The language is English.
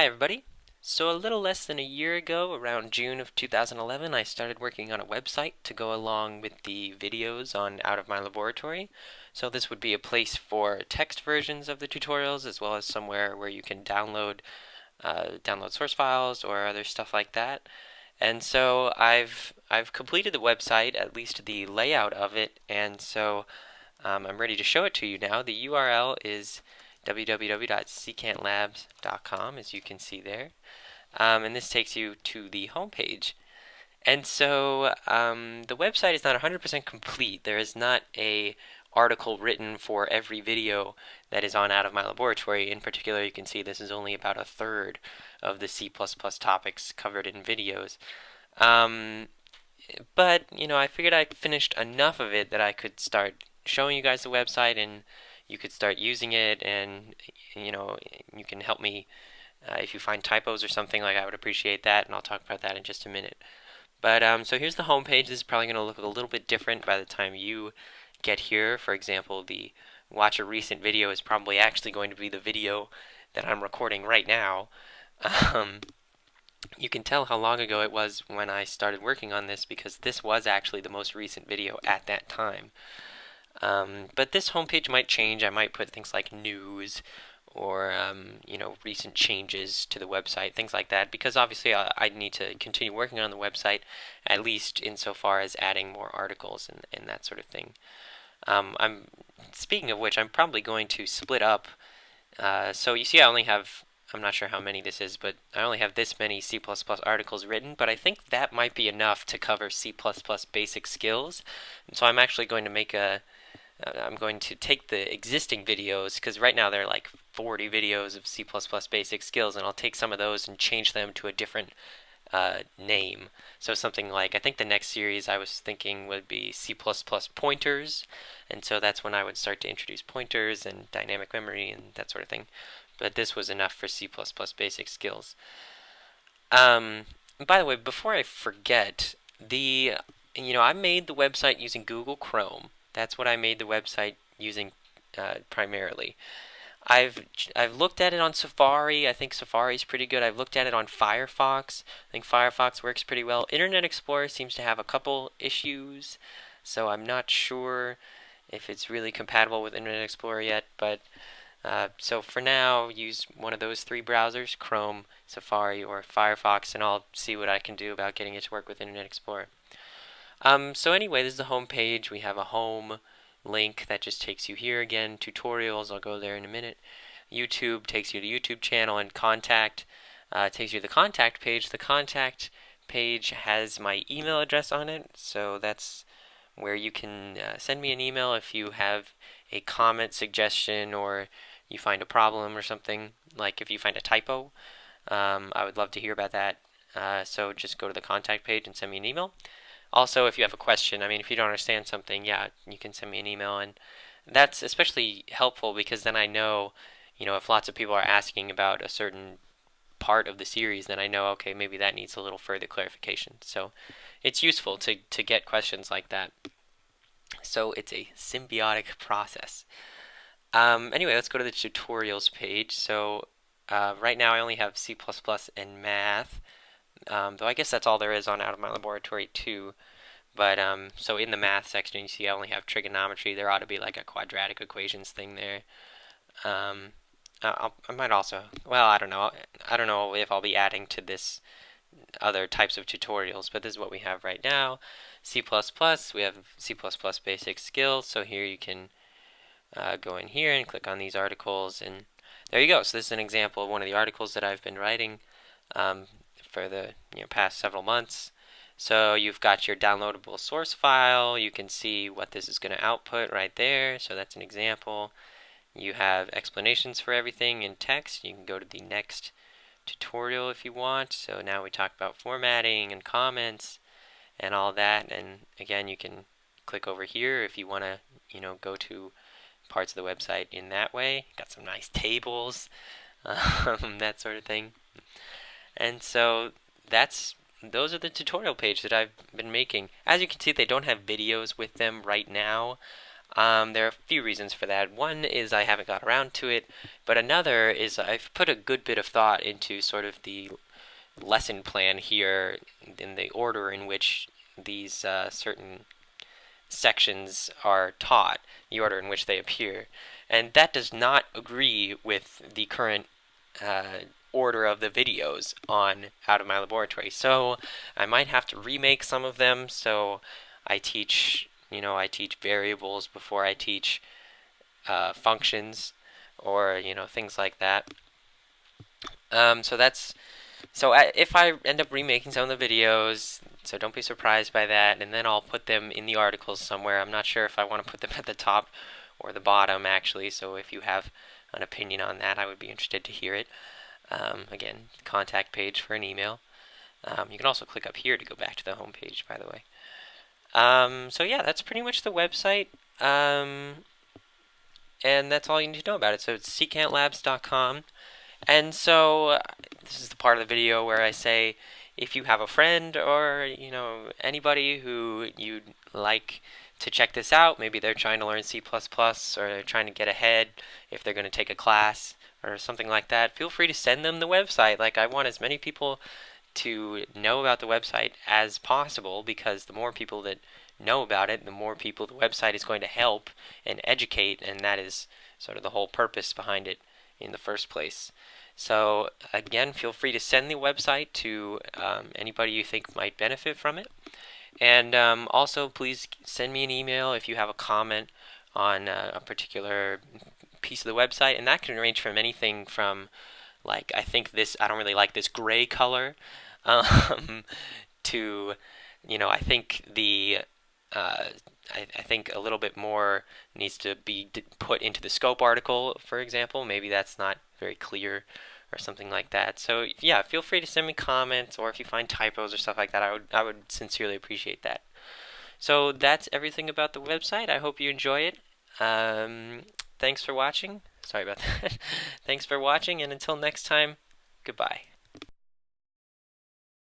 Hi everybody. So a little less than a year ago, around June of 2011, I started working on a website to go along with the videos on Out of My Laboratory. So this would be a place for text versions of the tutorials as well as somewhere where you can download source files or other stuff like that. And so I've completed the website, at least the layout of it, and so I'm ready to show it to you now. The URL is www.ccantlabs.com, as you can see there. And this takes you to the home page. And so the website is not 100% complete. There is not a article written for every video that is on Out of My Laboratory. In particular, you can see this is only about a third of the C++ topics covered in videos. But, I figured I'd finished enough of it that I could start showing you guys the website and you could start using it, and you can help me if you find typos or something. I would appreciate that, and I'll talk about that in just a minute. But so here's the home page. This is probably going to look a little bit different by the time you get here. For example, the watch a recent video is probably actually going to be the video that I'm recording right now. You can tell how long ago it was when I started working on this because this was actually the most recent video at that time. But this homepage might change. I might put things like news or recent changes to the website, things like that, because obviously I need to continue working on the website, at least insofar as adding more articles and that sort of thing. Speaking of which, I'm probably going to split up. So you see I'm not sure how many this is, but I only have this many C++ articles written, but I think that might be enough to cover C++ basic skills. And so I'm actually going to I'm going to take the existing videos, because right now there are like 40 videos of C++ basic skills, and I'll take some of those and change them to a different name. So something like, I think the next series I was thinking would be C++ pointers, and so that's when I would start to introduce pointers and dynamic memory and that sort of thing. But this was enough for C++ basic skills. By the way, before I forget, I made the website using Google Chrome. That's what I made the website using primarily. I've looked at it on Safari. I think Safari is pretty good. I've looked at it on Firefox. I think Firefox works pretty well. Internet Explorer seems to have a couple issues, so I'm not sure if it's really compatible with Internet Explorer yet. But so for now, use one of those three browsers: Chrome, Safari, or Firefox, and I'll see what I can do about getting it to work with Internet Explorer. So anyway, this is the home page. We have a home link that just takes you here again. Tutorials, I'll go there in a minute. YouTube takes you to the YouTube channel, and contact takes you to the contact page. The contact page has my email address on it, so that's where you can send me an email if you have a comment, suggestion, or you find a problem or something, like if you find a typo. I would love to hear about that. So just go to the contact page and send me an email. Also, if you have a question, if you don't understand something, yeah, you can send me an email, and that's especially helpful because then I know, if lots of people are asking about a certain part of the series, then I know, okay, maybe that needs a little further clarification. So it's useful to get questions like that. So it's a symbiotic process. Anyway, let's go to the tutorials page. So right now I only have C++ and math. Though I guess that's all there is on Out of My Laboratory too. But so in the math section, you see I only have trigonometry. There ought to be like a quadratic equations thing there. I might also, well, I don't know. I don't know if I'll be adding to this other types of tutorials, but this is what we have right now. C++, we have C++ basic skills. So here you can go in here and click on these articles, and there you go. So this is an example of one of the articles that I've been writing for the past several months. So you've got your downloadable source file. You can see what this is going to output right there. So that's an example. You have explanations for everything in text. You can go to the next tutorial if you want. So now we talk about formatting and comments and all that. And again, you can click over here if you want to, go to parts of the website in that way. Got some nice tables, that sort of thing. And so those are the tutorial pages that I've been making. As you can see, they don't have videos with them right now. There are a few reasons for that. One is I haven't got around to it, but another is I've put a good bit of thought into sort of the lesson plan here in the order in which these certain sections are taught, the order in which they appear. And that does not agree with the current order of the videos on Out of My Laboratory. So I might have to remake some of them. So I teach, I teach variables before I teach functions, or things like that. So that's if I end up remaking some of the videos, so don't be surprised by that, and then I'll put them in the articles somewhere. I'm not sure if I want to put them at the top or the bottom, actually, so if you have an opinion on that, I would be interested to hear it. Again, contact page for an email. You can also click up here to go back to the home page, by the way. So yeah, that's pretty much the website, and that's all you need to know about it. So it's secantlabs.com. And so this is the part of the video where I say, if you have a friend or anybody who you'd like to check this out, maybe they're trying to learn C++ or they're trying to get ahead if they're going to take a class or something like that, feel free to send them the website. Like, I want as many people to know about the website as possible, because the more people that know about it, the more people the website is going to help and educate, and that is sort of the whole purpose behind it in the first place. So again, feel free to send the website to anybody you think might benefit from it. And also, please send me an email if you have a comment on a particular piece of the website, and that can range from anything from, like, I don't really like this gray color, to, I think I think a little bit more needs to be put into the scope article, for example. Maybe that's not very clear or something like that. So yeah, feel free to send me comments, or if you find typos or stuff like that, I would sincerely appreciate that. So that's everything about the website. I hope you enjoy it. Thanks for watching. Sorry about that. Thanks for watching, and until next time, goodbye.